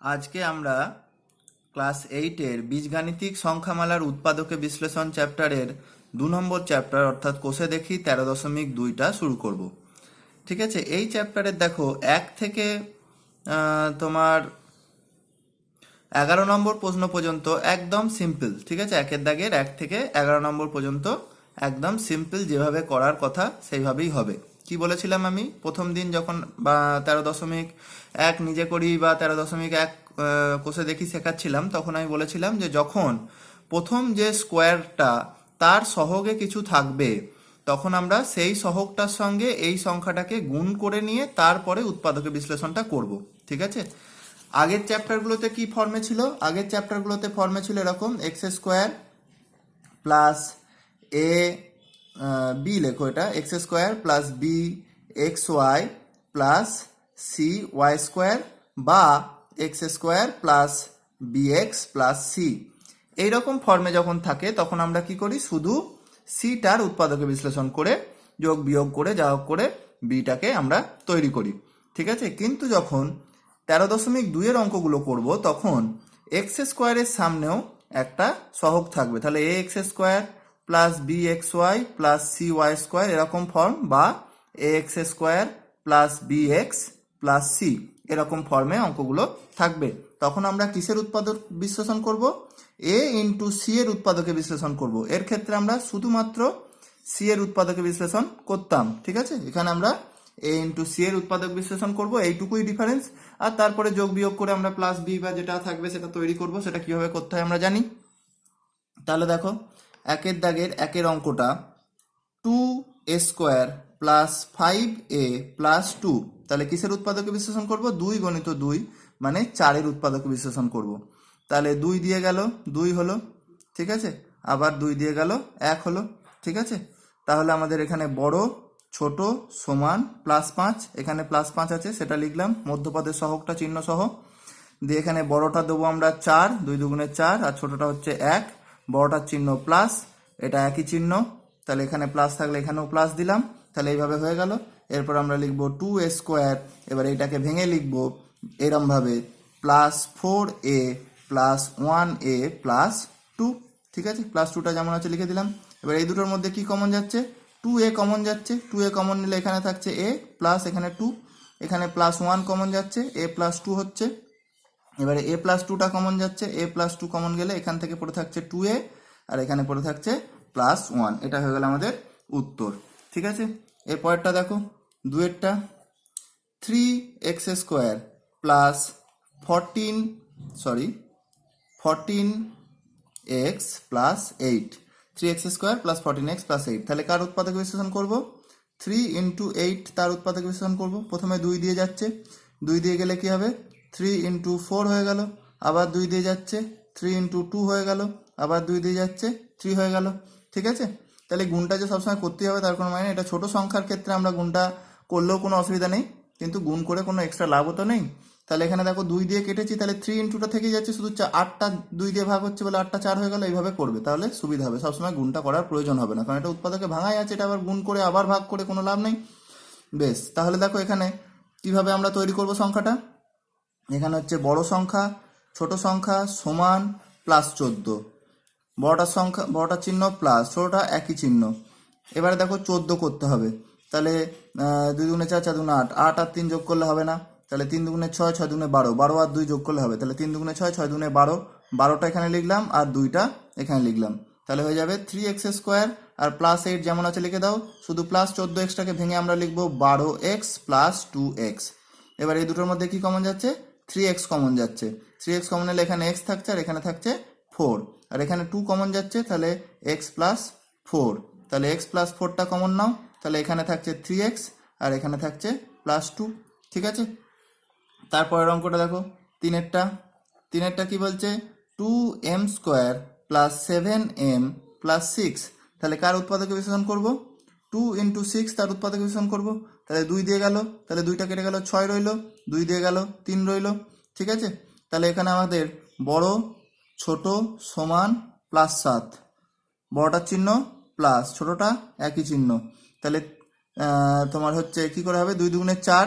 আজকে আমরা ক্লাস 8-এর বীজগাণিতিক সংখ্যামালার উৎপাদকে বিশ্লেষণ চ্যাপ্টারের 2 নম্বর চ্যাপ্টার অর্থাৎ কোষে দেখি 13.2টা শুরু করব। ঠিক আছে, এই চ্যাপ্টারের দেখো 1 থেকে তোমার 11 নম্বর প্রশ্ন পর্যন্ত একদম সিম্পল। ঠিক আছে, একের দাগের 1 থেকে 11 নম্বর পর্যন্ত একদম সিম্পল, যেভাবে করার কথা সেইভাবেই হবে। কি বলেছিলাম আমি প্রথম দিন যখন 13.1 নিজে করি বা 13.1 কোষে দেখি শেখাচ্ছিলাম, তখন আমি বলেছিলাম যে যখন প্রথম যে স্কোয়ারটা তার সহগে কিছু থাকবে, তখন আমরা সেই সহগটার সঙ্গে এই সংখ্যাটাকে গুণ করে নিয়ে তারপরে উৎপাদকের বিশ্লেষণটা করব। ঠিক আছে, আগের চ্যাপ্টারগুলোতে কি ফর্মে ছিল? আগের চ্যাপ্টারগুলোতে ফর্মে ছিল এরকম: x square plus a b, লেখো এটা x square plus B x Y plus C Y square, বা x square plus B x plus c. এইরকম ফর্মে যখন থাকে তখন আমরা কি করি? শুধু সিটার উৎপাদকে বিশ্লেষণ করে যোগ বিয়োগ করে যা হোক করে বিটাকে আমরা তৈরি করি। ঠিক আছে, কিন্তু যখন 13.2-এর অঙ্কগুলো করব তখন এক্স স্কোয়ারের সামনেও একটা সহগ থাকবে। তাহলে a x square plus B x Y plus C Y square এরকম ফর্ম, বা a x square plus B x plus c এরকম ফর্মে অঙ্কগুলো থাকবে। তখন আমরা কিসের উৎপাদক বিশ্লেষণ করব? এ ইন্টু সি এর উৎপাদকে বিশ্লেষণ করব। এর ক্ষেত্রে আমরা শুধুমাত্র সি এর উৎপাদকে বিশ্লেষণ করতাম। ঠিক আছে, এখানে আমরা এ ইন্টু সি এর উৎপাদক বিশ্লেষণ করব, এইটুকুই ডিফারেন্স। আর তারপরে যোগ বিয়োগ করে আমরা প্লাস বি বা যেটা থাকবে সেটা তৈরি করব। সেটা কিভাবে করতে হয় আমরা জানি। তাহলে দেখো, একের দাগের একের অঙ্কটা 2a square plus 5a plus 2, তাহলে কিসের উৎপাদকে বিশ্লেষণ করব? 2 গণিত 2 মানে 4-এর উৎপাদকে বিশ্লেষণ করব। তাহলে 2 দিয়ে গেল 2 হলো, ঠিক আছে, আবার 2 দিয়ে গেল 1 হলো। ঠিক আছে, তাহলে আমাদের এখানে বড় ছোট সমান +5, এখানে +5 আছে সেটা লিখলাম মধ্যপদের সহগটা চিহ্ন সহ। দিয়ে এখানে বড়টা দেবো আমরা 4, 2 দুগুণে 4, আর ছোটটা হচ্ছে 1। বড়টার চিহ্ন প্লাস, এটা একই চিহ্ন, তাহলে এখানে প্লাস থাকলে এখানেও প্লাস দিলাম। তাহলে এইভাবে হয়ে গেল। এরপর আমরা লিখবো 2a স্কোয়ার, এবার এটাকে ভেঙে লিখবো এরমভাবে +4a প্লাস 1a প্লাস 2। ঠিক আছে, প্লাস 2টা যেমন আছে লিখে দিলাম। এবার এই দুটোর মধ্যে কি কমন যাচ্ছে? 2a কমন যাচ্ছে। 2a কমন নিলে এখানে থাকছে a প্লাস এখানে 2, এখানে +1 কমন যাচ্ছে, a প্লাস 2 হচ্ছে। এবারে a প্লাস 2টা কমন যাচ্ছে, a প্লাস 2 কমন গেলে এখান থেকে পড়ে থাকছে 2a, আর এখানে পড়ে থাকছে +1। এটা হয়ে গেল আমাদের উত্তর। ঠিক আছে, এরপরেরটা দেখো, 2-এরটা 3x square plus 14x plus 8, 3x square plus 14x plus 8, তাহলে কার উৎপাদক বিশ্লেষণ করব? 3 ইন্টু 8 তার উৎপাদক বিশ্লেষণ করব। প্রথমে 2 দিয়ে যাচ্ছে, 2 দিয়ে গেলে কি হবে? 3 ইন্টু 4 হয়ে গেল, আবার 2 দিয়ে যাচ্ছে 3 ইন্টু 2 হয়ে গেল, আবার 2 দিয়ে যাচ্ছে 3 হয়ে গেল। ঠিক আছে, তাহলে গুণটা যে সবসময় করতেই হবে তার কোনো মানে, এটা ছোট সংখ্যার ক্ষেত্রে আমরা গুণটা করলেও কোনো অসুবিধা নেই, কিন্তু গুণ করে কোনো এক্সট্রা লাভও তো নেই। তাহলে এখানে দেখো 2 দিয়ে কেটেছি, তাহলে 3 ইন্টুটা থেকে যাচ্ছে, শুধু 8টা 2 দিয়ে ভাগ হচ্ছে বলে 8টা 4 হয়ে গেল। এইভাবে করবে, তাহলে সুবিধা হবে, সবসময় গুণটা করার প্রয়োজন হবে না, কারণ এটা উৎপাদকে ভাঙাই আছে, এটা আবার গুণ করে আবার ভাগ করে কোনো লাভ নেই। বেশ, তাহলে দেখো এখানে কিভাবে আমরা তৈরি করব সংখ্যাটা। এখানে হচ্ছে বড় সংখ্যা ছোট সংখ্যা সমান +14, বড়টার সংখ্যা বড়টার চিহ্ন প্লাস, ছোটটা একই চিহ্ন। এবারে দেখো 14 করতে হবে, তাহলে 2 দুগুণে 4, 4 দুগুণে 8, 8 আর 3 যোগ করলে হবে না, তাহলে 3 দুগুণে 6, 6 দুগুণে 12, 12 আর 2 যোগ করলে হবে, তাহলে 3 দুগুণে 6, 6 দুগুণে 12, 12টা এখানে লিখলাম আর 2টা এখানে লিখলাম, তাহলে হয়ে যাবে 3x স্কোয়ার। আর +8 যেমন আছে লিখে দাও, শুধু +14xটাকে ভেঙে আমরা লিখবো 12x প্লাস 2x। এবার এই দুটোর মধ্যে কি কমন যাচ্ছে? 3x কমন যাচ্ছে। 3x কমন হলে এখানে x থাকছে আর এখানে থাকছে 4, আর এখানে 2 কমন যাচ্ছে, তাহলে x প্লাস 4, তাহলে x প্লাস 4টা কমন নাও, তাহলে এখানে থাকছে 3x আর এখানে থাকছে +2। ঠিক আছে, তারপরের অঙ্কটা দেখো, 3-এরটা কি বলছে? 2m square plus 7m plus 6, তাহলে কার উৎপাদকে বিশ্লেষণ করব? 2 ইন্টু 6 তার উৎপাদকে বিশ্লেষণ করব। তাহলে 2 দিয়ে গেল, তাহলে 2টা কেটে গেল, 6 রইল, 2 দিয়ে গেল 3 রইল। ঠিক আছে, তাহলে এখানে আমাদের বড় ছোট সমান +7, বড়টার চিহ্ন প্লাস, ছোটটা একই চিহ্ন। তাহলে তোমার হচ্ছে কি করে হবে? 2 দুগুণে 4,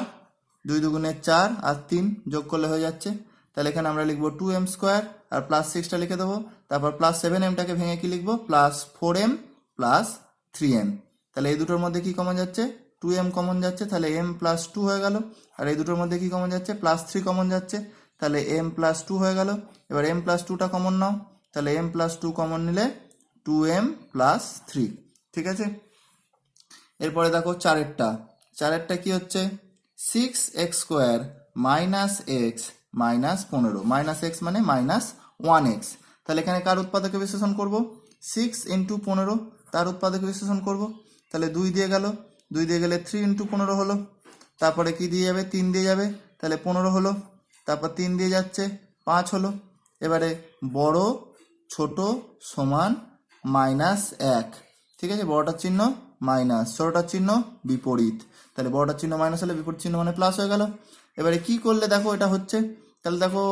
2 দুগুণে 4 আর 3 যোগ করলে হয়ে যাচ্ছে তাহলে এখানে আমরা লিখবো 2m স্কোয়ার আর প্লাস 6টা লিখে দেবো, তারপর প্লাস 7mটাকে ভেঙে কি লিখবো, প্লাস 4m প্লাস 3m। তাহলে এই দুটোর মধ্যে কি কমন যাচ্ছে, 2m কমন যাচ্ছে, তাহলে m প্লাস 2 হয়ে গেল। আর এই দুটোর মধ্যে কি কমন যাচ্ছে, প্লাস 3 কমন যাচ্ছে, তাহলে m প্লাস 2 হয়ে গেল। এবার m প্লাস 2টা কমন নাও, তাহলে m প্লাস 2 কমন নিলে 2m প্লাস 3। ঠিক আছে, এরপরে দেখো চারেরটা কি হচ্ছে, 6x square minus x minus 15, minus x মানে মাইনাস 1x। তাহলে এখানে কার উৎপাদকে বিশ্লেষণ করব, 6 ইন্টু 15 তার উৎপাদকে বিশ্লেষণ করব। তাহলে 2 দিয়ে গেল, 2 দিয়ে গেলে 3 ইন্টু 15 হলো, তারপরে কি দিয়ে যাবে, 3 দিয়ে যাবে, তাহলে 15 হলো, তারপর 3 দিয়ে যাচ্ছে 5 হলো। এবারে বড় ছোট সমান মাইনাস 1, ঠিক আছে, বড়টার চিহ্ন মাইনাস, ছোটটার চিহ্ন বিপরীত। তাহলে বড়টার চিহ্ন মাইনাস হলে বিপরীত চিহ্ন মানে প্লাস হয়ে গেল। এবারে কি করলে দেখো এটা হচ্ছে, তাহলে দেখো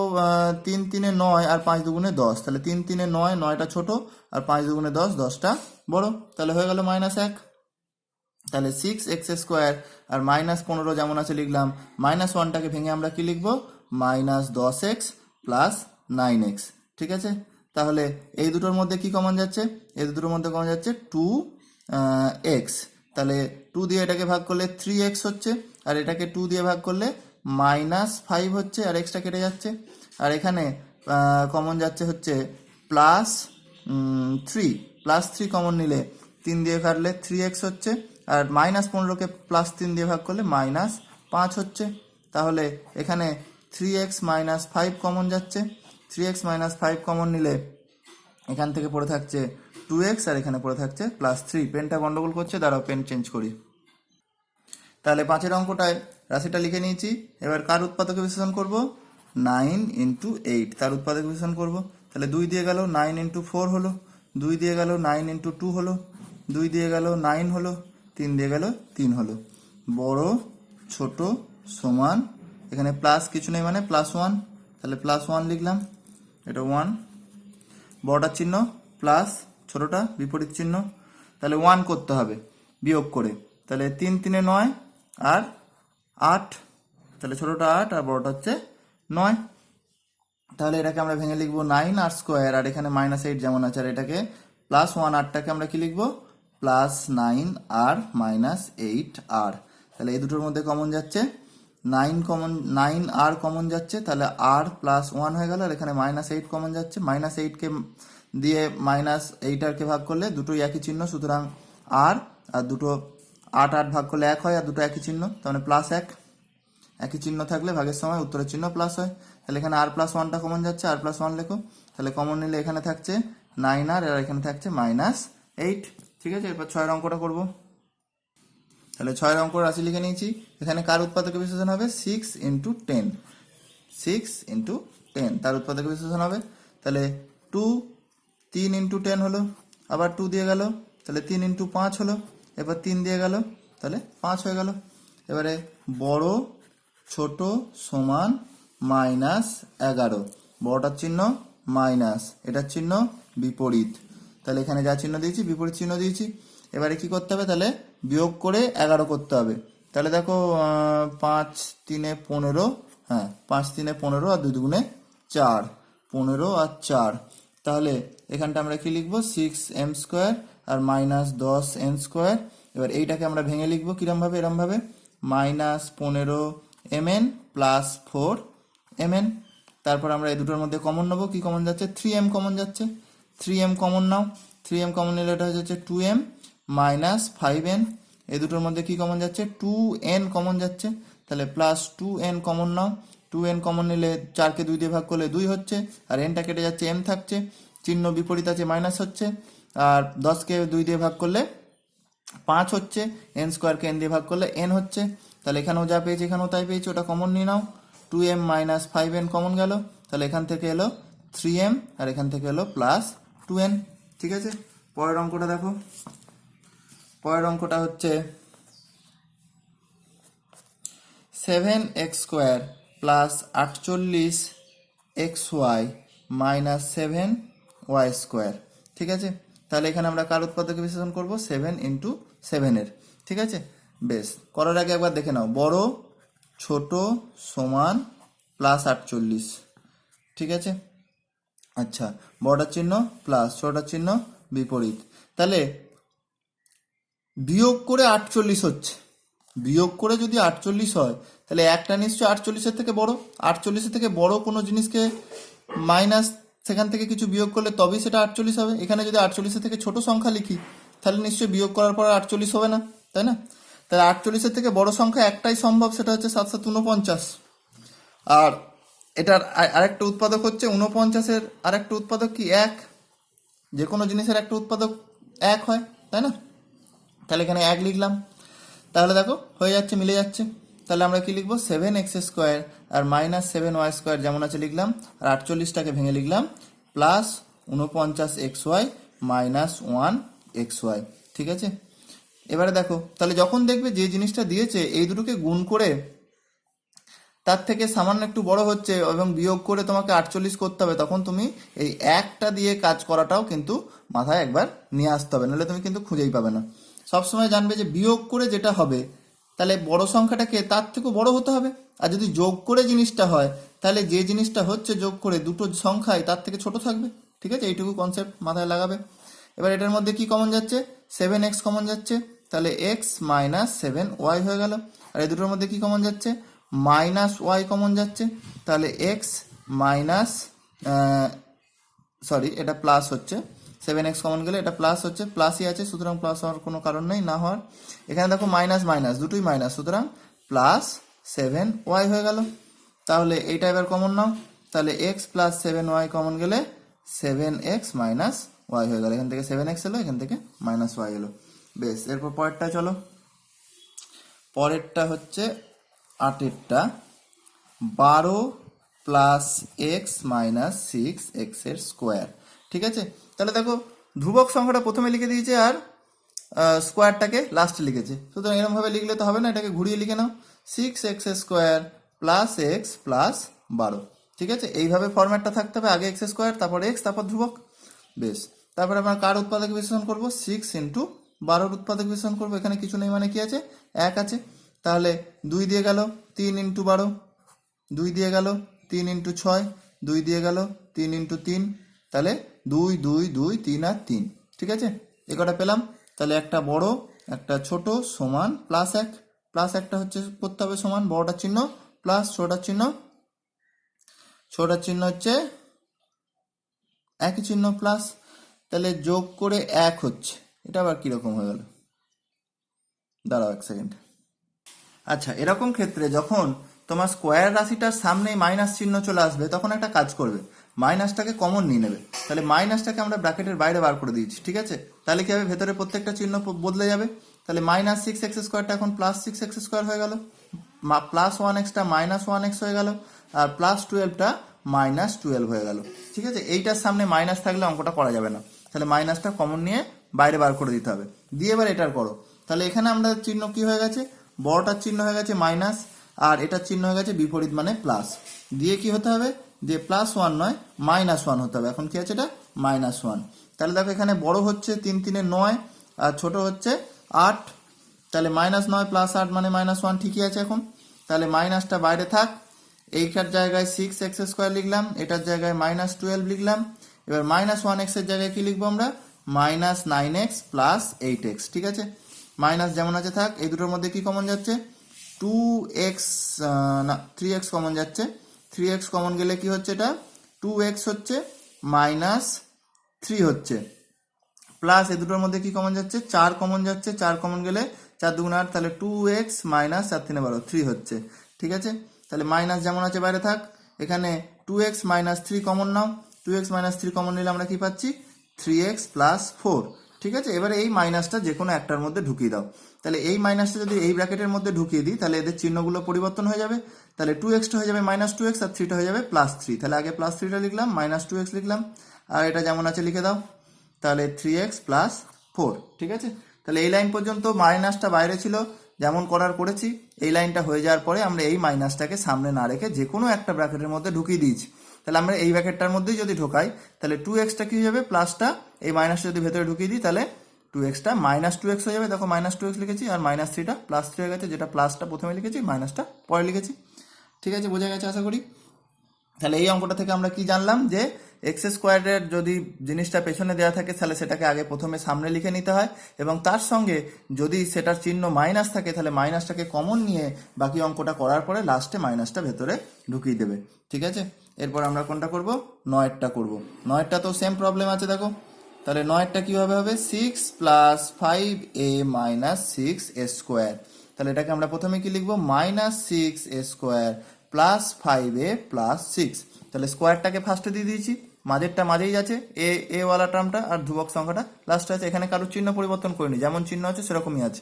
3 3 9 আর 5 2 10, তাহলে 3 3 9, 9টা ছোট আর 5 2 10, 10টা বড়, তাহলে হয়ে গেল মাইনাস 1। তাহলে 6x স্কোয়ার আর মাইনাস 15 যেমন আছে লিখলাম, মাইনাস 1টাকে ভেঙে আমরা কি লিখবো, মাইনাস 10x প্লাস 9x। ঠিক আছে, তাহলে এই দুটোর মধ্যে কি কমন যাচ্ছে, এই দুটোর মধ্যে কমন যাচ্ছে 2x। তাহলে 2 দিয়ে এটাকে ভাগ করলে 3x হচ্ছে, আর এটাকে 2 দিয়ে ভাগ করলে মাইনাস 5 হচ্ছে, আর এক্সটা কেটে যাচ্ছে। আর এখানে কমন যাচ্ছে হচ্ছে প্লাস 3, প্লাস 3 কমন নিলে 3 দিয়ে কাটলে 3x হচ্ছে, আর মাইনাস 15কে প্লাস 3 দিয়ে ভাগ করলে মাইনাস 5 হচ্ছে। তাহলে এখানে 3x মাইনাস 5 কমন যাচ্ছে, 3x মাইনাস 5 কমন নিলে এখান থেকে পড়ে থাকছে 2x, আর এখানে পড়ে থাকছে প্লাস 3। পেনটা গন্ডগোল করছে, দাঁড়াও পেন চেঞ্জ করি। তাহলে 5এর অঙ্কটায় রাশিটা লিখে নিয়েছি। এবার কার উৎপাদকে বিশ্লেষণ করব, 9 ইন্টু 8 তার উৎপাদকে বিশ্লেষণ করব। তাহলে 2 দিয়ে গেল 9 ইন্টু 4 হলো, 2 দিয়ে গেল 9 ইন্টু 2 হলো, 2 দিয়ে গেল 9 হলো, 3 দিয়ে গেল 3 হলো। বড় ছোট সমান, এখানে প্লাস কিছু নেই মানে প্লাস 1, তাহলে প্লাস 1 লিখলাম, এটা 1, বড়টার চিহ্ন প্লাস, ছোটটা বিপরীত চিহ্ন। তাহলে 1 করতে হবে বিয়োগ করে, তাহলে 3 3 9 আর 8, তাহলে ছোটটা 8 আর বড়টা হচ্ছে 9। তাহলে এটাকে আমরা ভেঙে লিখবো 9 আর স্কোয়ার, আর এখানে মাইনাস 8 যেমন আছে, আর এটাকে প্লাস 1 8টাকে আমরা কি লিখবো, প্লাস 9 আর মাইনাস 8 আর। তাহলে এই দুটোর মধ্যে কমন যাচ্ছে 9 কমন, 9 আর কমন যাচ্ছে, তাহলে আর প্লাস 1 হয়ে গেল। আর এখানে মাইনাস 8 কমন যাচ্ছে, মাইনাস 8কে দিয়ে মাইনাস 8 আরকে ভাগ করলে দুটোই একই চিহ্ন, সুতরাং আর দুটো 8 8 ভাগ করলে 1 হয়, আর দুটো একই চিহ্ন, তার মানে প্লাস 1। একই চিহ্ন থাকলে ভাগের সময় উত্তরের চিহ্ন প্লাস হয়। তাহলে এখানে আর প্লাস 1টা কমন যাচ্ছে, আর প্লাস 1 লেখো, তাহলে কমন নিলে এখানে থাকছে 9 আর এখানে থাকছে মাইনাস 8। ঠিক আছে, এরপর 6এর অঙ্কটা করবো। তাহলে 6এর অঙ্ক রাশি লিখে নিয়েছি। এখানে কার উৎপাদকে বিশ্লেষণ হবে, 6 ইন্টু 10, 6 ইন্টু 10 তার উৎপাদকে বিশ্লেষণ হবে। তাহলে 2 3 ইন্টু 10 হলো, আবার 2 দিয়ে গেল, তাহলে 3 ইন্টু 5 হলো, এবার 3 দিয়ে গেল, তাহলে 5 হয়ে গেল। এবারে বড় ছোট সমান মাইনাস 11, বড়টার চিহ্ন মাইনাস, এটার চিহ্ন বিপরীত। তাহলে এখানে যা চিহ্ন দিয়েছি বিপরীত চিহ্ন দিয়েছি। এবারে কি করতে হবে, তাহলে বিয়োগ করে 11 করতে হবে। তাহলে দেখো 5 3 15, হ্যাঁ 5 3 15 আর 2 2 4, 15 আর 4। তাহলে এখানটা আমরা কি লিখবো, 6m স্কোয়ার আর মাইনাস 10n স্কোয়ার। এবার এইটাকে আমরা ভেঙে লিখবো কিরম ভাবে, এরম ভাবে, মাইনাস 15mn প্লাস 4mn। তারপর আমরা এই দুটোর মধ্যে কমন নেবো, কি কমন যাচ্ছে, 3m কমন যাচ্ছে, 3m কমন নাও, 3m কমন নিলে এটা হচ্ছে 2m মাইনাস 5n। এই দুটোর মধ্যে কি কমন যাচ্ছে, 2n কমন যাচ্ছে, তাহলে প্লাস 2n কমন নাও, 2n কমন নিলে 4কে 2 দিয়ে ভাগ করলে 2 হচ্ছে, আর nটা কেটে যাচ্ছে, m থাকছে, চিহ্ন বিপরীত আছে, মাইনাস হচ্ছে, আর 10কে 2 দিয়ে ভাগ করলে 5 হচ্ছে, n স্কোয়ারকে n দিয়ে ভাগ করলে n হচ্ছে। তাহলে এখানেও যা পেয়েছি এখানেও তাই পেয়েছি, ওটা কমন নিয়ে নাও, 2m মাইনাস 5n কমন গেল, তাহলে এখান থেকে এলো 3m আর এখান থেকে এলো প্লাস 2n। ঠিক আছে, পরের অঙ্কটা দেখো। পরের অঙ্কটা হচ্ছে 7x square plus 48xy minus 7y square. ঠিক আছে, তাহলে এখানে আমরা কার উৎপাদকে বিশ্লেষণ করব, 7 ইন্টু 7-এর। ঠিক আছে, বেশ, করার আগে একবার দেখে নাও, বড় ছোট সমান প্লাস 48, ঠিক আছে। আচ্ছা, বড়টার চিহ্ন প্লাস, ছোটটার চিহ্ন বিপরীত। তাহলে বিয়োগ করে 48 হচ্ছে, বিয়োগ করে যদি 48 হয় তাহলে একটা নিশ্চয়ই 48-এর থেকে বড়। 48-এর থেকে বড় কোনো জিনিসকে মাইনাস সেখান থেকে কিছু বিয়োগ করলে তবেই সেটা 48 হবে। এখানে যদি 48-এর থেকে ছোট সংখ্যা লিখি তাহলে নিশ্চয়ই বিয়োগ করার পর 48 হবে না, তাই না? তাহলে 48-এর থেকে বড় সংখ্যা একটাই সম্ভব, সেটা হচ্ছে 7 7 49। আর এটার আরেকটা উৎপাদক হচ্ছে 49-এর আরেকটা উৎপাদক কি 1, যে কোনো জিনিসের একটা উৎপাদক 1 হয়, তাই না? তাহলে এখানে 1 লিখলাম, তাহলে দেখো হয়ে যাচ্ছে, মিলে যাচ্ছে। তাহলে আমরা কি লিখবো, 7x² আর -7y² যেমন আছে লিখলাম, আর 48টাকে ভেঙে লিখলাম প্লাস 49xy -1xy। ঠিক আছে, এবারে দেখো তাহলে যখন দেখবে যে জিনিসটা দিয়েছে এই দুটোকে গুণ করে তার থেকে সামান্য একটু বড় হচ্ছে এবং বিয়োগ করে তোমাকে 48 করতে হবে, তখন তুমি এই একটা দিয়ে কাজ করাটাও কিন্তু মাথায় একবার নিয়ে আসতে হবে, নাহলে তুমি কিন্তু খুঁজেই পাবে না। সবসময় জানবে যে বিয়োগ করে যেটা হবে তাহলে বড় সংখ্যাটাকে তার থেকেও বড় হতে হবে, আর যদি যোগ করে জিনিসটা হয় তাহলে যে জিনিসটা হচ্ছে যোগ করে দুটো সংখ্যাই তার থেকে ছোট থাকবে। ঠিক আছে, এইটুকু কনসেপ্ট মাথায় লাগাবে। এবার এটার মধ্যে কি কমন যাচ্ছে, 7x কমন যাচ্ছে, তাহলে x - 7y হয়ে গেল। আর এই দুটোর মধ্যে কি কমন যাচ্ছে, -y কমন যাচ্ছে, তাহলে x মাইনাস, সরি এটা প্লাস হচ্ছে, 7x কমন গেলে এটা প্লাস হচ্ছে, প্লাসই আছে, সুতরাং প্লাস হওয়ার কোনো কারণ নেই না হওয়ার। এখানে দেখো মাইনাস মাইনাস দুটোই মাইনাস, সুতরাং +7y হয়ে গেল। তাহলে এইটা এবার কমন নাও, তাহলে x + 7y কমন গেলে 7x - y হয়ে গেল। এখান থেকে 7x এলো, এখান থেকে -y এলো। বেশ, এরপর পরেরটা চলো। পরেরটা হচ্ছে 8এরটা, 12 + x - 6x এর স্কোয়ার। ঠিক আছে, তাহলে দেখো ধ্রুবক সংখ্যাটা প্রথমে লিখে দিয়েছে আর স্কোয়ারটাকে লাস্টে লিখেছে, সুতরাং এরকমভাবে লিখলে তো হবে না, এটাকে ঘুরিয়ে লিখে নাও, 6x² + x + 12। ঠিক আছে, এইভাবে ফরম্যাটটা থাকতে হবে, আগে x², তারপর x, তারপর ধ্রুবক। বেশ, তারপরে আমরা কার উৎপাদক বিশ্লেষণ করব, 6 × 12 উৎপাদক বিশ্লেষণ করবো। এখানে কিছু নেই মানে কি আছে, 1 আছে, তাহলে 2 দিয়ে গেল 3 × 12, 2 দিয়ে গেল 3 × 6, 2 দিয়ে গেল 3 × 3, তাহলে 2 2 2 3 আর 3। ঠিক আছে, এ কটা পেলাম। তাহলে একটা বড় একটা ছোট সমান +1, প্লাস একটা হচ্ছে করতে হবে সমান, বড়টার চিহ্ন প্লাস, ছোটটার চিহ্ন হচ্ছে একই চিহ্ন প্লাস, তাহলে যোগ করে 1 হচ্ছে। এটা আবার কিরকম হয়ে গেল, দাঁড়াও 1 সেকেন্ড। আচ্ছা, এরকম ক্ষেত্রে যখন তোমার স্কোয়ার রাশিটার সামনে মাইনাস চিহ্ন চলে আসবে তখন একটা কাজ করবে, মাইনাসটাকে কমন নিয়ে নেবে। তাহলে মাইনাসটাকে আমরা ব্র্যাকেটের বাইরে বার করে দিয়েছি। ঠিক আছে, তাহলে কি হবে, ভেতরে প্রত্যেকটা চিহ্ন বদলে যাবে। তাহলে -6x² এখন +6x² হয়ে গেল, +1xটা -1x হয়ে গেল, আর +12টা -12 হয়ে গেল। ঠিক আছে, এইটার সামনে মাইনাস থাকলে অঙ্কটা করা যাবে না, তাহলে মাইনাসটা কমন নিয়ে বাইরে বার করে দিতে হবে। দিয়ে এবার এটার করো, তাহলে এখানে আমরা চিহ্ন কি হয়ে গেছে, বড়টার চিহ্ন হয়ে গেছে মাইনাস, আর এটার চিহ্ন হয়ে গেছে বিপরীত মানে প্লাস। দিয়ে কি হতে হবে, দিয়ে +1 নয় -1 হতে হবে। এখন কি আছে, এটা -1। তাহলে দেখো এখানে বড় হচ্ছে 3 3 9, আর ছোট হচ্ছে 8, তাহলে -9 + 8 মানে -1, ঠিকই আছে এখন। তাহলে মাইনাসটা বাইরে থাক, এইটার জায়গায় 6x² লিখলাম, এটার জায়গায় -12 লিখলাম। এবার -1x এর জায়গায় কি লিখবো আমরা, -9x + 8x। ঠিক আছে, মাইনাস যেমন আছে থাক। এই দুটোর মধ্যে কি কমন যাচ্ছে, 2x, না 3x কমন যাচ্ছে, 3x কমন গেলে কি হচ্ছে, এটা 2x হচ্ছে, -3 হচ্ছে, প্লাস এই দুটোর মধ্যে কি কমন যাচ্ছে, 4 কমন যাচ্ছে, 4 কমন গেলে 4 2 8, তাহলে 2x - 4 3 12, 3 হচ্ছে। ঠিক আছে, তাহলে মাইনাস যেমন আছে বাইরে থাক, এখানে 2x - 3 কমন নাও, 2x - 3 কমন নিলে আমরা কি পাচ্ছি, 3x + 4। ঠিক আছে, এবারে এই মাইনাসটা যে কোনো একটার মধ্যে ঢুকিয়ে দাও। তাহলে এই মাইনাসটা যদি এই ব্র্যাকেটের মধ্যে ঢুকিয়ে দিই তাহলে এদের চিহ্নগুলো পরিবর্তন হয়ে যাবে। তাহলে 2xটা হয়ে যাবে -2x, আর 3টা হয়ে যাবে +3। তাহলে আগে +3টা লিখলাম, -2x লিখলাম, আর এটা যেমন আছে লিখে দাও, তাহলে 3x + 4। ঠিক আছে, তাহলে এই লাইন পর্যন্ত মাইনাসটা বাইরে ছিল, যেমন করার করেছি। এই লাইনটা হয়ে যাওয়ার পরে আমরা এই মাইনাসটাকে সামনে না রেখে যে কোনো একটা ব্র্যাকেটের মধ্যে ঢুকিয়ে দিয়েছি। তাহলে আমরা এই ব্র্যাকেটটার মধ্যেই যদি ঢোকাই তাহলে 2xটা কি হয়ে যাবে, প্লাসটা এই মাইনাসটা যদি ভেতরে ঢুকিয়ে দিই তাহলে 2xটা -2x হয়ে যাবে। দেখো -2x লিখেছি, আর -3টা +3 হয়ে গেছে, যেটা প্লাসটা প্রথমে লিখেছি, মাইনাসটা পরে লিখেছি। ঠিক আছে, বোঝা গেছে আশা করি। তাহলে এই অঙ্কটা থেকে আমরা কি জানলাম যে এক্স স্কোয়ারের যদি জিনিসটা পেছনে দেওয়া থাকে তাহলে সেটাকে আগে প্রথমে সামনে লিখে নিতে হয়, এবং তার সঙ্গে যদি সেটার চিহ্ন মাইনাস থাকে তাহলে মাইনাসটাকে কমন নিয়ে বাকি অঙ্কটা করার পরে লাস্টে মাইনাসটা ভেতরে ঢুকিয়ে দেবে। ঠিক আছে, এরপর আমরা কোনটা করব, নয়েরটা করব। নয়েরটা তো সেম প্রবলেম আছে, দেখো তাহলে নয়েরটা কীভাবে হবে, 6 + 5a - 6a স্কোয়ার। তাহলে এটাকে আমরা প্রথমে কি লিখবো, -6a square plus 5a plus 6। তাহলে স্কোয়ারটাকে ফার্স্টে দিয়ে দিয়েছি, মাঝেরটা মাঝেই আছে, এ ওয়ালা টার্মটা, আর ধ্রুবক সংখ্যাটা লাস্টে আছে। এখানে কারোর চিহ্ন পরিবর্তন করিনি, যেমন চিহ্ন আছে সেরকমই আছে।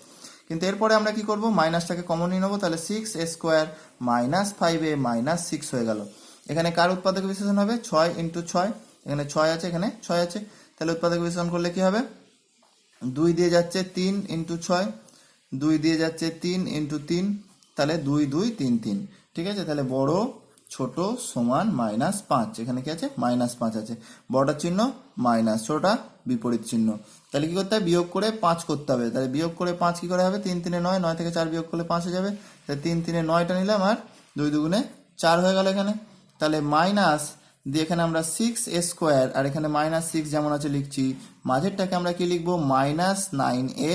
কিন্তু এরপরে আমরা কি করব, মাইনাসটাকে কমন নিয়ে নেবো। তাহলে 6a square minus 5a minus 6 হয়ে গেল। এখানে কার উৎপাদক বিশেষণ হবে, 6 × 6, এখানে 6 আছে, এখানে 6 আছে। তাহলে উৎপাদক বিশেষণ করলে কি হবে, 2 দিয়ে যাচ্ছে 3 × 6, 2 দিয়ে যাচ্ছে 3 × 3, তাহলে 2 2 3 3। ঠিক আছে, তাহলে বড় ছোট সমান -5, এখানে কি আছে, -5 আছে, বড়টার চিহ্ন মাইনাস, ছোটটা বিপরীত চিহ্ন। তাহলে কি করতে হবে, বিয়োগ করে 5 করতে হবে। তাহলে বিয়োগ করে 5 কি করে হবে, 3 3 9, 9 থেকে 4 বিয়োগ করলে 5 হয়ে যাবে। তাহলে 3 3 9টা নিলাম, আর 2 2 4 হয়ে গেল এখানে। তাহলে মাইনাস দিয়ে এখানে আমরা 6a স্কোয়ার, আর এখানে -6 যেমন আছে লিখছি, মাঝেরটাকে আমরা কি লিখবো, -9a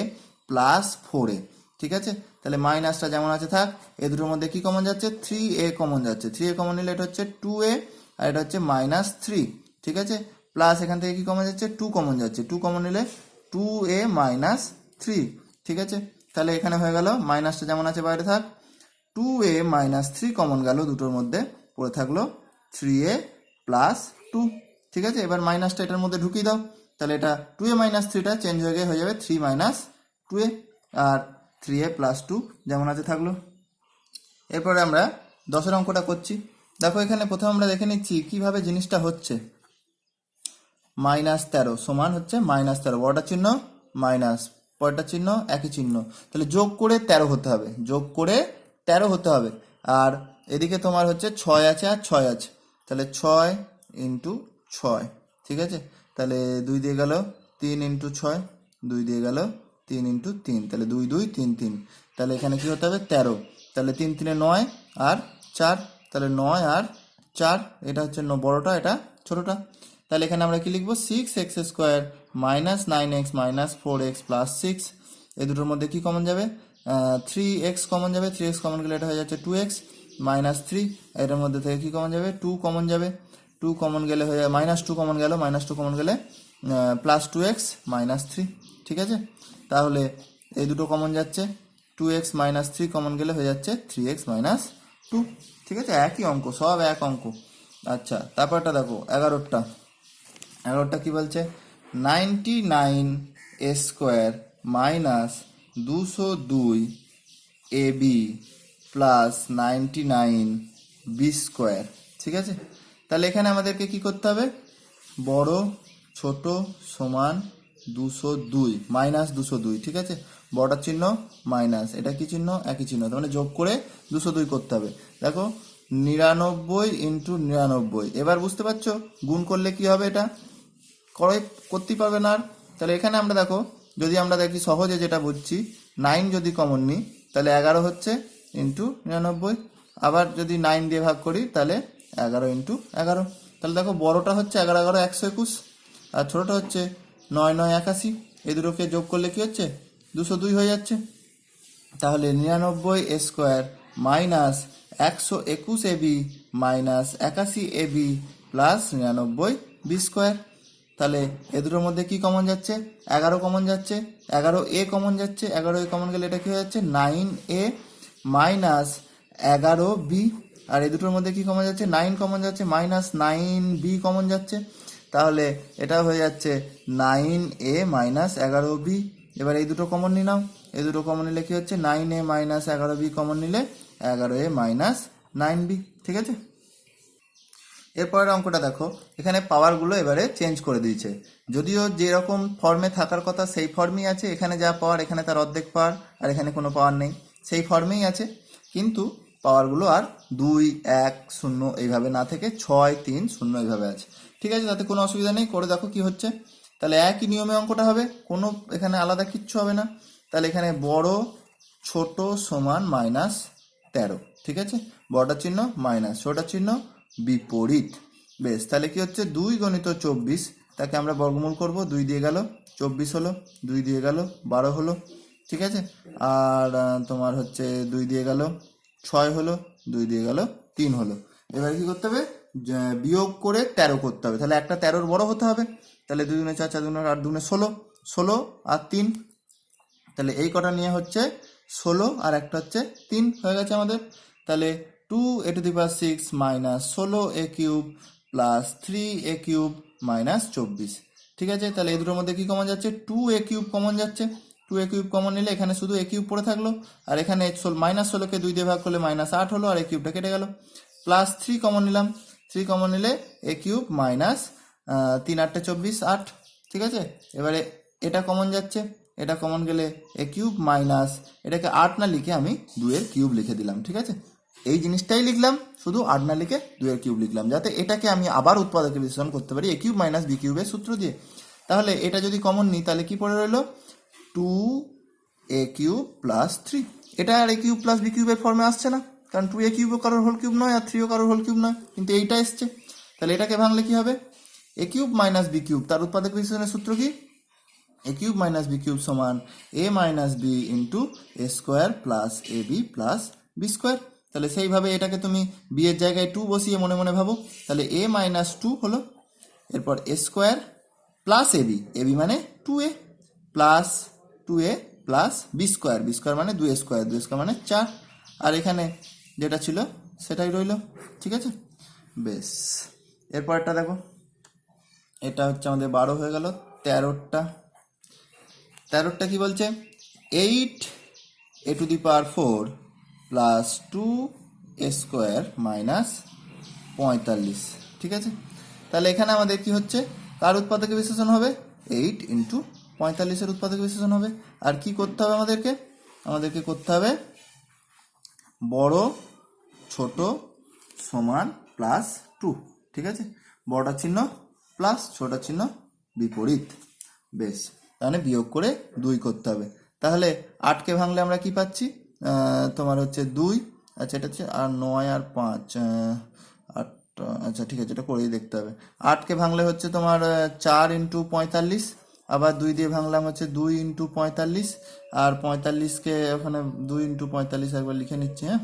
প্লাস 4a। ঠিক আছে, তাহলে মাইনাসটা যেমন আছে থাক, এ দুটোর মধ্যে কি কমন যাচ্ছে, 3a কমন যাচ্ছে। 3a কমন নিলে এটা হচ্ছে 2a, আর এটা হচ্ছে -3। ঠিক আছে, প্লাস এখান থেকে কি কমন যাচ্ছে, 2 কমন যাচ্ছে, 2 কমন নিলে 2a - 3। ঠিক আছে, তাহলে এখানে হয়ে গেল, মাইনাসটা যেমন আছে বাইরে থাক, 2a - 3 কমন গেল, দুটোর মধ্যে পড়ে থাকলো 3a প্লাস 2। ঠিক আছে, এবার মাইনাসটা এটার মধ্যে ঢুকিয়ে দাও, তাহলে এটা 2a - 3টা চেঞ্জ হয়ে যাবে 3 - 2a, আর 3a প্লাস 2 যেমন আছে থাকলো। এরপরে আমরা 10এর অঙ্কটা করছি। দেখো এখানে প্রথমে আমরা দেখে নিচ্ছি কিভাবে জিনিসটা হচ্ছে। -13 সমান হচ্ছে -13, বড়টার চিহ্ন মাইনাস, পরেরটার চিহ্ন একই চিহ্ন, তাহলে যোগ করে 13 হতে হবে, যোগ করে 13 হতে হবে। আর এদিকে তোমার হচ্ছে 6 আছে আর 6 আছে, তাহলে 6 × 6। ঠিক আছে, তাহলে 2 দিয়ে গেল 3 × 6, 2 দিয়ে গেল 3 × 3, তাহলে 2 2 3 3। তাহলে এখানে কি হতে হবে, 13। তাহলে 3 3 9 আর 4, তাহলে 9 আর 4, এটা হচ্ছে বড়টা, এটা ছোটটা। তাহলে এখানে আমরা কি লিখবো, 6x square -9x - 4x plus 6। এই দুটোর মধ্যে কি কমন যাবে, 3x কমন যাবে, 3x কমন গেলে এটা হয়ে যাচ্ছে 2x -3। এটার মধ্যে থেকে কি কমন যাবে, 2 কমন যাবে, 2 কমন গেলে হয়ে যাবে -2 কমন গেল, -2 কমন গেলে প্লাস 2x -3। ঠিক আছে, তাহলে এই দুটো কমন যাচ্ছে, 2x - 3 কমন গেলে হয়ে যাচ্ছে 3x - 2। ঠিক আছে, একই অঙ্ক, সব এক অঙ্ক। আচ্ছা, তারপরটা দেখো 11টা কি বলছে, 99a square -202ab plus 99b square. ঠিক আছে, তাহলে এখানে আমাদেরকে কি করতে হবে, বড় ছোট সমান 202 -202। ঠিক আছে, বড়টার চিহ্ন মাইনাস, এটা কি চিহ্ন, একই চিহ্ন, তার মানে যোগ করে 202 করতে হবে। দেখো 99 × 99, এবার বুঝতে পারছো গুণ করলে কি হবে, এটা করতেই পারবে না আর। তাহলে এখানে আমরা দেখো, যদি আমরা দেখি সহজে যেটা বুঝছি, 9 যদি কমন নিই তাহলে 11 হচ্ছে × 99, আবার যদি 9 দিয়ে ভাগ করি তাহলে 11 × 11। তাহলে দেখো বড়টা হচ্ছে 11 11 121, আর ছোটটা হচ্ছে 9 9 81। এই দুটোকে যোগ করলে কি হচ্ছে, 202 হয়ে যাচ্ছে। তাহলে 99a square -121ab -81ab plus 99b square. তাহলে এ দুটোর মধ্যে কি কমন যাচ্ছে, 11 কমন যাচ্ছে, 11a কমন যাচ্ছে, 11a কমন গেলে এটা কি হয়ে যাচ্ছে 9a -11b। আর এই দুটোর মধ্যে কি কমন যাচ্ছে, 9 কমন যাচ্ছে, -9b কমন যাচ্ছে, তাহলে এটা হয়ে যাচ্ছে 9a -11b। এবার এই দুটো কমন নিলাম, এই দুটো কমন নিলে কি হচ্ছে, 9a -11b কমন নিলে 11a -9b। ঠিক আছে, এরপরের অঙ্কটা দেখো, এখানে পাওয়ারগুলো এবারে চেঞ্জ করে দিয়েছে, যদিও যেরকম ফর্মে থাকার কথা সেই ফর্মেই আছে, এখানে যা পাওয়ার এখানে তার অর্ধেক পাওয়ার, আর এখানে কোনো পাওয়ার নেই, সেই ফর্মেই আছে, কিন্তু পাওয়ারগুলো আর 2 1 0 এইভাবে না থেকে 6 3 0 এইভাবে আছে। ঠিক আছে, তাতে কোনো অসুবিধা নেই, করে দেখো কি হচ্ছে। তাহলে একই নিয়মে অঙ্কটা হবে, কোনো এখানে আলাদা কিচ্ছু হবে না। তাহলে এখানে বড় ছোট সমান -13। ঠিক আছে, বড়টার চিহ্ন মাইনাস, ছোটার চিহ্ন বিপরীত। বেশ, তাহলে কি হচ্ছে 2 গণিত 24, তাকে আমরা বর্গমূল করব, 2 দিয়ে গেল 24 হলো, 2 দিয়ে গেল 12 হলো, ঠিক আছে। আর তোমার হচ্ছে 2 দিয়ে গেল 6 হলো, 2 দিয়ে গেল 3 হলো। এবার কি করতে হবে, বিয়োগ করে 13 করতে হবে, তাহলে একটা 13 বড় হতে হবে। তাহলে 2 দুগুণে 4, 4 দুগুণে 8, 2 দুগুণে 16, 16 আর 3, তাহলে এই কটা নিয়ে হচ্ছে 16 আর একটা হচ্ছে 3 হয়ে গেছে আমাদের। তাহলে 2a⁻6 minus 16a cube plus 3a cube minus 24, ঠিক আছে। তাহলে এই দুটোর মধ্যে কি কমন যাচ্ছে, 2a কিউব কমন যাচ্ছে। 2a কিউব কমন নিলে এখানে শুধু a কিউব পড়ে থাকলো, আর এখানে মাইনাস 16কে 2 দিয়ে ভাগ করলে -8 হলো, আর a কিউবটা কেটে গেল। প্লাস 3 কমন নিলাম, 3 কমন নিলে a কিউব মাইনাস 3 8 24, 8, ঠিক আছে। এবারে এটা কমন যাচ্ছে, এটা কমন গেলে a কিউব মাইনাস, এটাকে 8 না লিখে আমি 2 এর কিউব লিখে দিলাম, ঠিক আছে। এই জিনিসটাই লিখলাম, শুধু 8 না লিখে 2 এর কিউব লিখলাম, যাতে এটাকে আমি আবার উৎপাদকে বিশ্লেষণ করতে পারি a কিউব মাইনাস b কিউবের সূত্র দিয়ে। তাহলে এটা যদি কমন নিই তাহলে কি পড়ে রইলো, 2a কিউব প্লাস 3। এটা আর a কিউব প্লাস b কিউবের ফর্মে আসছে না, কারণ 2a কিউবও কারোর হোল কিউব নয় আর 3ও কারোর হোল কিউব নয়, কিন্তু এইটা এসছে। তাহলে এটাকে ভাঙলে কি হবে, a cube minus b cube, তার উৎপাদক বিশ্লেষণের সূত্র কি, a cube minus b cube সমান a minus b into a square plus ab plus b square. তাহলে সেইভাবে এটাকে তুমি b এর জায়গায় 2 বসিয়ে মনে মনে ভাবো, তাহলে a মাইনাস 2 হলো, এরপর a স্কোয়ার প্লাস ab মানে 2a plus 2a plus b square, b square মানে 2a স্কোয়ার, 2a স্কোয়ার মানে 4, আর এখানে যেটা ছিল সেটাই রইলো, ঠিক আছে। বেশ, এরপরটা দেখো, এটা হচ্ছে আমাদের 12 হয়ে গেল। 13টা কি বলছে, 8a⁴ plus 2a square minus 45, ঠিক আছে। তাহলে এখানে আমাদের কি হচ্ছে, কার উৎপাদকে বিশ্লেষণ হবে, 8 ইন্টু 45-এর উৎপাদকে বিশ্লেষণ হবে। আর কি করতে হবে আমাদেরকে করতে হবে বড় ছোট সমান প্লাস 2, ঠিক আছে। বড়টার চিহ্ন প্লাস, ছোটার চিহ্ন বিপরীত। বেশ, তাহলে বিয়োগ করে 2 করতে হবে। তাহলে 8কে ভাঙলে আমরা কি পাচ্ছি, তোমার হচ্ছে 2, আচ্ছা এটা হচ্ছে আর 9 আর 5, 8, আচ্ছা ঠিক আছে, এটা করেই দেখতে হবে। 8কে ভাঙলে হচ্ছে তোমার 4 ইন্টু 45, আবার 2 দিয়ে ভাঙলাম হচ্ছে 2 ইন্টু 45, আর 45কে ওখানে 2 ইন্টু 45 একবার লিখে নিচ্ছি, হ্যাঁ।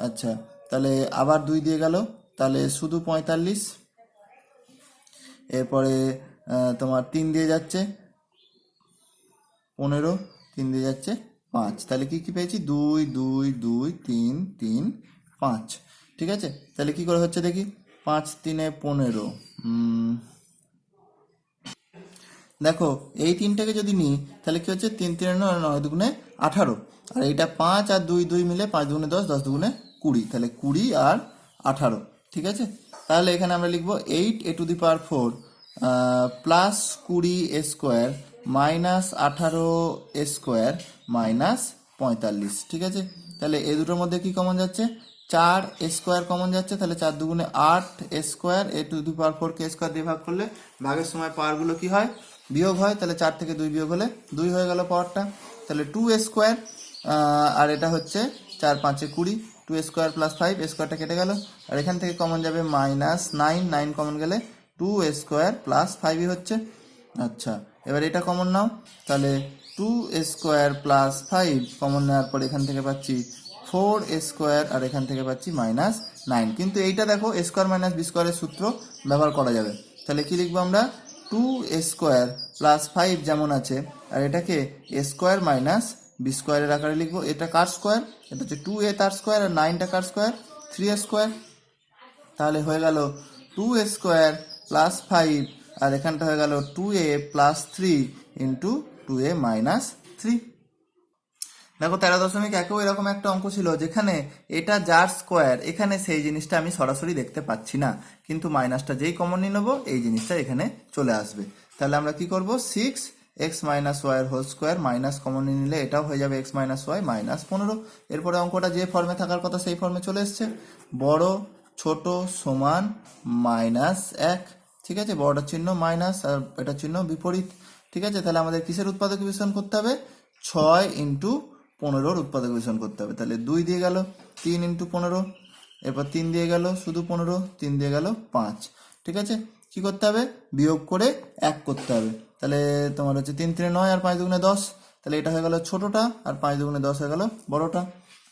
আচ্ছা, তাহলে আবার 2 দিয়ে গেল, তাহলে শুধু 45, এরপরে তোমার 3 দিয়ে যাচ্ছে 15, 3 দিয়ে যাচ্ছে 5, তাহলে কি কি পেয়েছি, 2 2 2 3 3 5, ঠিক আছে। তাহলে কি করে হচ্ছে দেখি, 5 3 15, দেখো এই 3টাকে যদি নিই তাহলে কি হচ্ছে, 3 3 9, 9 দুগুণে 18, আর এইটা 5 আর 2 2 মিলে 5 দুগুণে 10, 10 দুগুণে 20, তাহলে 20 আর 18, ঠিক আছে। তাহলে এখানে আমরা লিখবো 8a⁴ plus 20a square minus 18a square minus 45, ঠিক আছে। তাহলে এই দুটোর মধ্যে কি কমন যাচ্ছে, 4a স্কোয়ার কমন যাচ্ছে, তাহলে 4 দুগুণে 8a স্কোয়ার, a⁴ কে স্কোয়ার দিয়ে ভাগ করলে ভাগের সময় পাওয়ারগুলো কি হয়, বিয়োগ হয়, তাহলে 4 থেকে 2 বিয়োগ হলে 2 হয়ে গেল পাওয়ারটা। তাহলে 2a স্কোয়ার, আর এটা হচ্ছে 4 5 20, 2a স্কোয়ার প্লাস 5, a স্কোয়ারটা কেটে গেল, আর এখান থেকে কমন যাবে -9, 9 কমন গেলে 2a স্কোয়ার প্লাস 5ই হচ্ছে। আচ্ছা, এবার এটা কমন নাও, তাহলে 2a স্কোয়ার প্লাস 5 কমন নেওয়ার পর এখান থেকে পাচ্ছি 4a স্কোয়ার, আর এখান থেকে পাচ্ছি -9, কিন্তু এইটা দেখো a স্কোয়ার মাইনাস b স্কোয়ারের সূত্র ব্যবহার করা যাবে। তাহলে কি লিখবো আমরা, 2a স্কোয়ার প্লাস 5 যেমন আছে, আর এটাকে a স্কোয়ার মাইনাস b স্কোয়ারের আকারে লিখবো। এটা কার স্কোয়ার, এটা হচ্ছে 2a তার স্কোয়ার, আর 9টা কার স্কোয়ার, 3a স্কোয়ার। তাহলে হয়ে গেল 2a স্কোয়ার প্লাস 5, আর এখানটা হয়ে গেল 2a plus 3 into 2a minus 3। দেখো 13.1 এরকম একটা অঙ্ক ছিল যেখানে এটা যার স্কোয়ার, এখানে সেই জিনিসটা আমি সরাসরি দেখতে পাচ্ছি না, কিন্তু মাইনাসটা যেই কমন নিয়ে নেবো এই জিনিসটা এখানে চলে আসবে। তাহলে আমরা কি করব, 6x মাইনাস ওয়াই এর হোল স্কোয়ার মাইনাস কমন নিয়ে নিলে এটাও হয়ে যাবে x মাইনাস ওয়াই মাইনাস 15। এরপরে অঙ্কটা যে ফর্মে থাকার কথা সেই ফর্মে চলে এসছে, বড় ছোট সমান -1, ঠিক আছে। বড়টার চিহ্ন মাইনাস আর এটার চিহ্ন বিপরীত, ঠিক আছে। তাহলে আমাদের কিসের উৎপাদক বিশ্লেষণ করতে হবে, 6 ইন্টু 15-র উৎপাদক বিশ্লেষণ করতে হবে। তাহলে 2 দিয়ে গেল 3 ইন্টু 15, এরপর 3 দিয়ে গেল শুধু 15, 3 দিয়ে গেল 5। ঠিক আছে, কি করতে হবে, বিয়োগ করে 1 করতে হবে। তাহলে তোমার হচ্ছে 3 3 9 আর 5 2 10, তাহলে এটা হয়ে গেল ছোটটা, আর 5 2 10 হয়ে গেল বড়টা।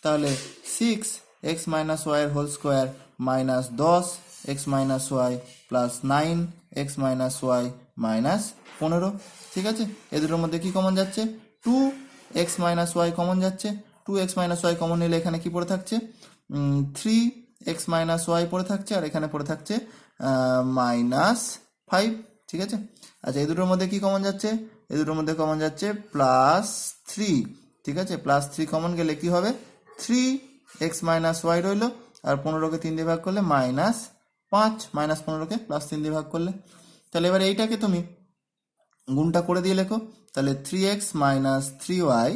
তাহলে 6x মাইনাস ওয়াই এর whole square minus 10x minus Y plus 9x minus Y minus 15। ঠিক আছে, এ দুটোর মধ্যে কি কমন যাচ্ছে, 2x মাইনাস ওয়াই কমন যাচ্ছে। 2x মাইনাস ওয়াই কমন নিলে এখানে কি পড়ে থাকছে, 3x মাইনাস ওয়াই পড়ে থাকছে, আর এখানে পড়ে থাকছে -5। ঠিক আছে, আচ্ছা এই দুটোর মধ্যে কি কমন যাচ্ছে, এই দুটোর মধ্যে কমন যাচ্ছে +3। ঠিক আছে, +3 কমন গেলে কি হবে, 3x মাইনাস ওয়াই রইলো, আর 15কে 3 দিয়ে ভাগ করলে -5, -15কে +3 দিয়ে ভাগ করলে। তাহলে এবার এইটাকে তুমি গুণটা করে দিয়ে লেখো, তাহলে 3x মাইনাস 3y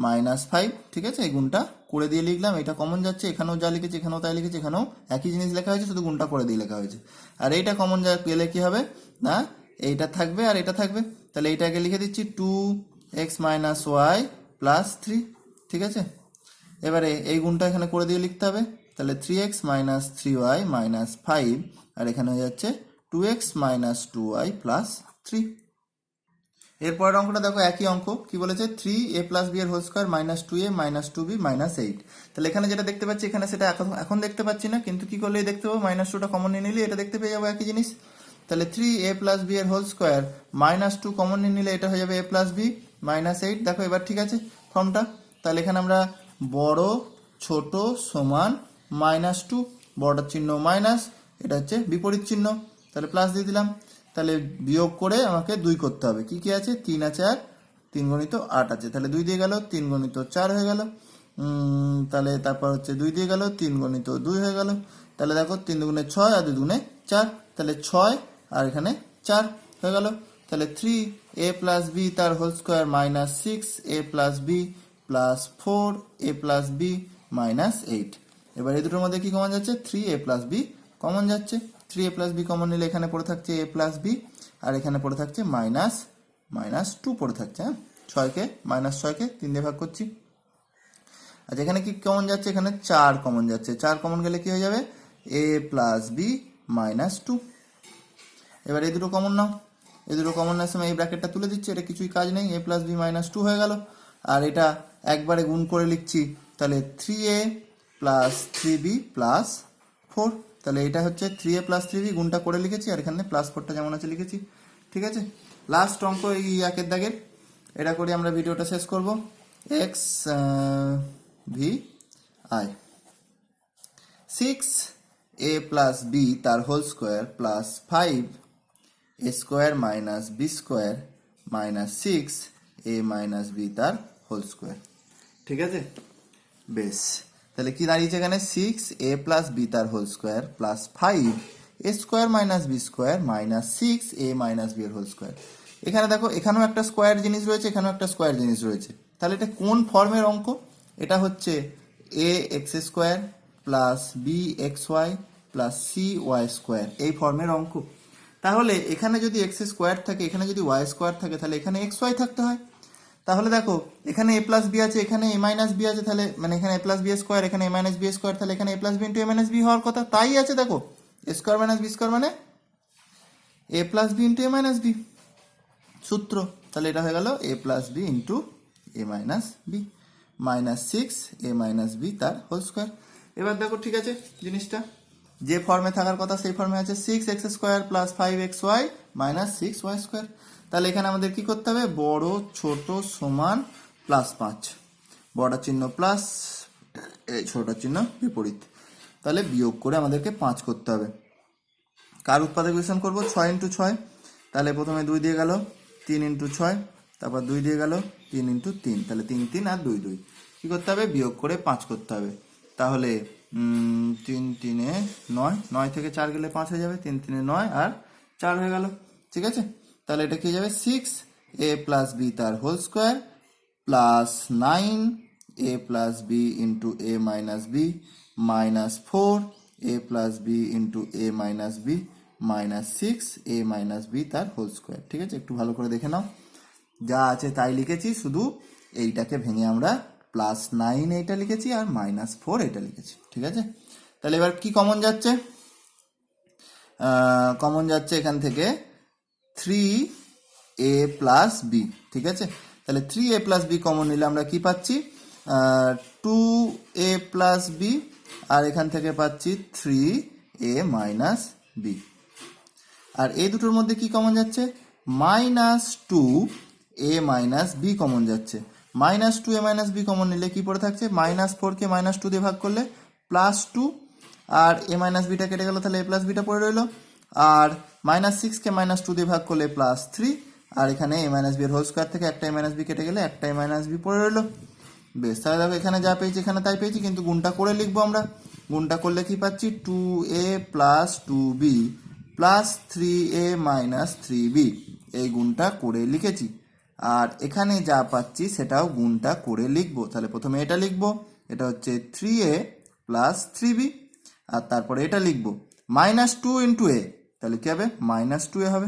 মাইনাস 5। ঠিক আছে, এই গুণটা করে দিয়ে লিখলাম, এটা কমন যাচ্ছে, এখানেও যা লিখেছি এখানেও তাই লিখেছি, এখানেও একই জিনিস লেখা হয়েছে, শুধু গুণটা করে দিয়ে লেখা হয়েছে। আর এইটা কমন যা গেলে কি হবে না, এইটা থাকবে আর এটা থাকবে, তাহলে এইটাকে লিখে দিচ্ছি 2x মাইনাস ওয়াই প্লাস 3। ঠিক আছে, এবারে এই গুণটা এখানে করে দিয়ে লিখতে হবে, তাহলে 3x মাইনাস 3y মাইনাস 5, আর এখানে হয়ে যাচ্ছে 2x মাইনাস 2y প্লাস 3। এরপরের অঙ্কটা দেখো, একই অঙ্ক, কি বলেছে, 3a প্লাস বি এর whole square minus 2a minus 2b minus 8। তাহলে এখানে যেটা দেখতে পাচ্ছি, এখানে সেটা এখন দেখতে পাচ্ছি না, কিন্তু কি করলেই দেখতে পাবো, -2টা কমন নিয়ে নিলে এটা দেখতে পেয়ে যাবো একই জিনিস। তাহলে 3a প্লাস বি এর হোল স্কোয়ার -2 কমন নিয়ে নিলে এটা হয়ে যাবে a প্লাস বি মাইনাস 8। দেখো এবার ঠিক আছে ফর্মটা, তাহলে এখানে আমরা বড় ছোট সমান -2, বড়টার চিহ্ন মাইনাস, এটা হচ্ছে বিপরীত চিহ্ন, তাহলে প্লাস দিয়ে দিলাম। তাহলে বিয়োগ করে আমাকে 2 করতে হবে, কি কি আছে, 3 আছে আর 3 গণিত 8 আছে, তাহলে 2 দিয়ে গেল 3 গণিত 4 হয়ে গেল। তাহলে তারপর হচ্ছে 2 দিয়ে গেল 3 গণিত 2 হয়ে গেল। তাহলে দেখো 3 দুগুণে 6 আর 2 দুগুণে 4, তাহলে 6 আর এখানে 4 হয়ে গেল। তাহলে 3a প্লাস বি তার whole square minus 6a plus B plus 4a plus B minus 8। এবার এই দুটোর মধ্যে কি কমন যাচ্ছে, 3a প্লাস বি কমন যাচ্ছে। 3a প্লাস বি কমন নিলে এখানে পড়ে থাকছে a প্লাস বি, আর এখানে পড়ে থাকছে -2 পড়ে থাকছে। হ্যাঁ, 6কে 3 দিয়ে ভাগ করছি। আচ্ছা এখানে কি কমন যাচ্ছে, এখানে 4 কমন যাচ্ছে, 4 কমন গেলে কি হয়ে যাবে, a প্লাস বি -2। এবার এই দুটো কমন নাও, এই দুটো কমন নেওয়ার সময় এই ব্র্যাকেটটা তুলে দিচ্ছি, এটা কিছুই কাজ নেই, a প্লাস বি -2 হয়ে গেল। আর এটা একবারে গুণ করে লিখছি, তাহলে 3a প্লাস 3b প্লাস 4। তাহলে এটা হচ্ছে 3a প্লাস 3b, গুণটা করে লিখেছি, আর এখানে +4টা যেমন আছে লিখেছি। ঠিক আছে, লাস্ট অঙ্ক এই একের দাগের, এটা করে আমরা ভিডিওটা শেষ করব। x v i 6a plus B তার whole square plus 5a square minus B square minus 6a minus B তার হোল স্কোয়ার। ঠিক আছে, বেশ, তাহলে কি দাঁড়িয়েছে এখানে, 6a প্লাস বি তার whole square plus 5a square minus B square minus 6a minus b এর হোল স্কোয়ার। এখানে দেখো, এখানেও একটা স্কোয়ার জিনিস রয়েছে, এখানেও একটা স্কোয়ার জিনিস রয়েছে, তাহলে এটা কোন ফর্মের অঙ্ক, এটা হচ্ছে a X square plus B x Y plus C Y square, এই ফর্মের অঙ্ক। তাহলে এখানে যদি এক্স স্কোয়ার থাকে, এখানে যদি ওয়াই স্কোয়ার থাকে, তাহলে এখানে এক্স ওয়াই থাকতে হয়। তাহলে দেখো, এখানে a প্লাস বি আছে, এখানে a মাইনাস বি আছে, তাহলে মানে এখানে a প্লাস বি স্কোয়ার, এখানে a মাইনাস বি স্কোয়ার, তাহলে এখানে a plus B into a minus B হওয়ার কথা, তাই আছে। দেখো, a square minus B square মানে a plus B into a minus B সূত্র। তাহলে এটা হয়ে গেল a plus B into a minus B minus 6a minus B তার হোল স্কোয়ার। এবার দেখো ঠিক আছে, জিনিসটা যে ফর্মে থাকার কথা সেই ফর্মে আছে, 6x square plus 5xy minus 6y square. তাহলে এখানে আমাদের কি করতে হবে, বড় ছোট সমান +5, বড়টার চিহ্ন প্লাস, ছোটটার চিহ্ন বিপরীত, তাহলে বিয়োগ করে আমাদেরকে 5 করতে হবে। কার উৎপাদক বিশ্লেষণ করবো, 6 × 6, তাহলে প্রথমে 2 দিয়ে গেল 3 × 6, তারপর 2 দিয়ে গেল 3 × 3, তাহলে 3 3 আর 2 2, কি করতে হবে, বিয়োগ করে 5 করতে হবে। তাহলে 3 3 এ 9, 9 থেকে 4 গেলে 5 হয়ে যাবে, 3 3 এ 9 আর 4 হয়ে গেল। ঠিক আছে, তাহলে এটা কি হয়ে যাবে, 6a প্লাস বি তার whole square plus 9a plus B into a minus B minus 4a plus B into a minus B minus 6a minus B তার হোল স্কোয়ার। ঠিক আছে, একটু ভালো করে দেখে নাও, যা আছে তাই লিখেছি, শুধু এইটাকে ভেঙে আমরা +9 এইটা লিখেছি আর -4 এটা লিখেছি। ঠিক আছে, তাহলে এবার কি কমন যাচ্ছে? কমন যাচ্ছে এখান থেকে 3a প্লাস বি, ঠিক আছে? তাহলে 3a প্লাস বি কমন নিলে আমরা কি পাচ্ছি? 2a প্লাস বি, আর এখান থেকে পাচ্ছি 3a মাইনাস বি। আর এই দুটোর মধ্যে কি কমন যাচ্ছে? -2a মাইনাস বি কমন যাচ্ছে। -2a মাইনাস বি কমন নিলে কি পড়ে থাকছে? -4কে -2 দিয়ে ভাগ করলে +2, আর a মাইনাস বিটা কেটে গেল, তাহলে a প্লাস বিটা পড়ে রইলো। আর -6কে -2 দিয়ে ভাগ করলে +3, আর এখানে a মাইনাস বি এর হোল স্কোয়ার থেকে একটা a মাইনাস বি কেটে গেলে একটা a মাইনাস বি পড়ে রইলো। বেশ, তাহলে দেখো এখানে যা পেয়েছি এখানে তাই পেয়েছি, কিন্তু গুণটা করে লিখবো আমরা। গুণটা করলে কি পাচ্ছি? 2a plus 2b plus 3a minus 3b, এই গুণটা করে লিখেছি। আর এখানে যা পাচ্ছি সেটাও গুণটা করে লিখবো। তাহলে প্রথমে এটা লিখবো, এটা হচ্ছে 3a প্লাস 3b, আর তারপরে এটা লিখবো -2 ইন্টু a, তাহলে কি হবে? -2a হবে।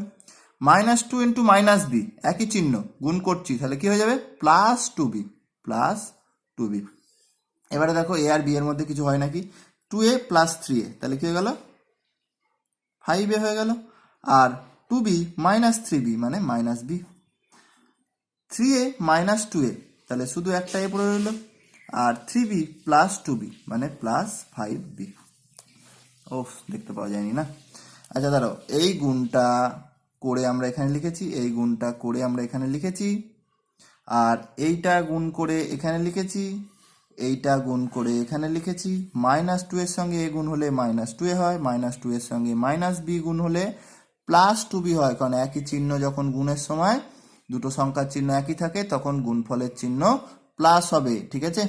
-2 ইন্টু মাইনাস বি, একই চিহ্ন, গুণ করছি, তাহলে কি হয়ে যাবে? Plus 2b, plus 2b। এবারে দেখো a আর b এর মধ্যে কিছু হয় নাকি? 2a প্লাস 3a, তাহলে কি হয়ে গেল? 5a হয়ে গেল। আর 2b মাইনাস 3b মানে minus b। 3a minus 2a, তাহলে শুধু একটা a পড়ে রইল। আর 3b প্লাস 2b মানে প্লাস 5b। ওফ, দেখতে পাওয়া যায়নি না? আচ্ছা দাঁড়াও, এই গুণটা করে আমরা এখানে লিখেছি, এই গুণটা করে আমরা এখানে লিখেছি, আর এইটা গুণ করে এখানে লিখেছি, এইটা গুণ করে এখানে লিখেছি। -2 এর সঙ্গে a গুণ হলে -2a হয়, -2 এর সঙ্গে -b গুণ হলে +2b হয়, কারণ একই চিহ্ন যখন গুণের সময় দুটো সংখ্যার চিহ্ন একই থাকে তখন গুণফলের চিহ্ন প্লাস হবে, ঠিক আছে?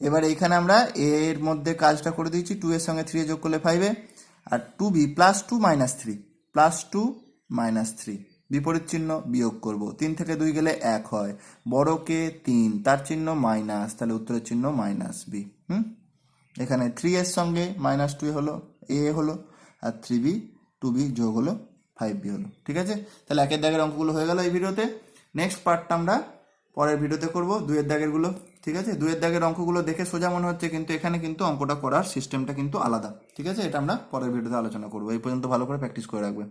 এবার এইখানে আমরা a এর মধ্যে কাজটা করে দিয়েছি, 2 এর সঙ্গে 3 যোগ করলে 5a, আর 2b +2 -3, +2 -3, বিপরীত চিহ্ন বিয়োগ করব। 3 থেকে 2 গেলে 1 হয়, বড়কে 3, তার চিহ্ন মাইনাস, তাহলে উত্তরের চিহ্ন -b। এখানে 3 এর সঙ্গে -2 হলো, a হলো, আর 3b 2b যোগ হলো 5b হলো, ঠিক আছে? তাহলে একের দাগের অঙ্কগুলো হয়ে গেল এই ভিডিওতে। নেক্সট পার্টটা আমরা পরের ভিডিওতে করব, 2 এর দাগের গুলো, ঠিক আছে? 2 এর দাগের অঙ্কগুলো দেখে সোজা মনে হচ্ছে, কিন্তু এখানে কিন্তু অঙ্কটা করার সিস্টেমটা কিন্তু আলাদা, ঠিক আছে? এটা আমরা পরের ভিডিওতে আলোচনা করবো। এই পর্যন্ত ভালো করে প্র্যাকটিস করে রাখবে।